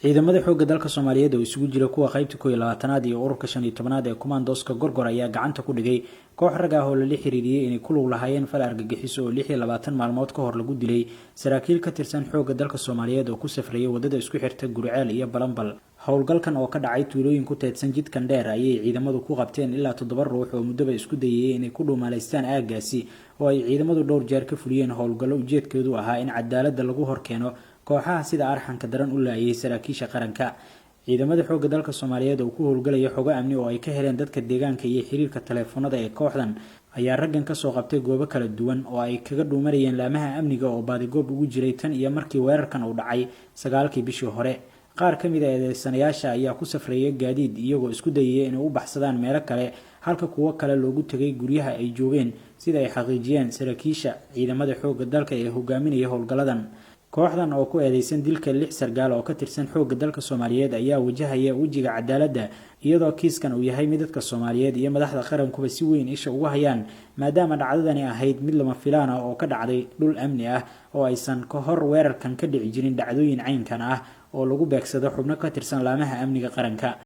ciidamada xoogga dalka Soomaaliyeed oo isugu jira kuwa qaybta 12aad iyo ururka 15aad ee Commandoska Gorgor ayaa gacanta ku dhigay koox rag ah oo la xiriiriyay inay ku lug lahaayeen fal argagixiso oo 26 maalmood ka hor lagu dilay saraakiil ka tirsan xoogga dalka Soomaaliyeed oo ku safrayay wadada isku xirta Gurceel iyo Balambal. howlgalkan oo ka dhacay tuulooyin ku teedsan jidkan dheer ayay ciidamadu ku qabteen ilaa 7 ruux oo muddaba isku dayay inay ku dhuumaaleystaan aagaasi oo ay ciidamadu dhowr jeer ka fuliyeen howlgallo ujeedkoodu ahaa in cadaaladda lagu horkeeno kooxaha sida arxanka daran u laayay saraakiisha qaranka. ciidamada xoogga dalka Soomaaliyeed oo ku howlgalaya xogo amni oo ay ka heleen dadka deegaanka iyo xiriirka telefoonada ee kooxdan ayaa raggan ka soo qabtay goobo kala duwan oo ay kaga dhuumarayeen laamaha amniga oo baadigoob ugu jiray tan iyo markii weerarkan uu dhacay 9kii bishii hore. qaar ka mid ah eedeysanayaasha ayaa ku safrayay gaadiid iyagoo isku dayay inay u baxsadaan meelo kale halka kuwa kale loogu tagay guryaha ay joogeen sida ay xaqiijiyeen saraakiisha ciidamada xoogga dalka ee hogaaminaya howlgaladan. kooxdan oo ku eedeysan dilka 6 sargaal oo ka tirsan xoogga dalka Soomaaliyeed ayaa wajahaya wajiga cadaaladda iyadoo kiiskan uu yahay mid dadka Soomaaliyeed iyo madaxda qarankuba si weyn isha ugu hayaan maadaama dhacdadani ahayd mid lama filaan ah oo ka dhacday dhul amni ah oo aysan ka hor weerarkan ka dhici jirin dhacdooyin caynkan ah oo lagu beegsado xubno ka tirsan laamaha amniga qaranka.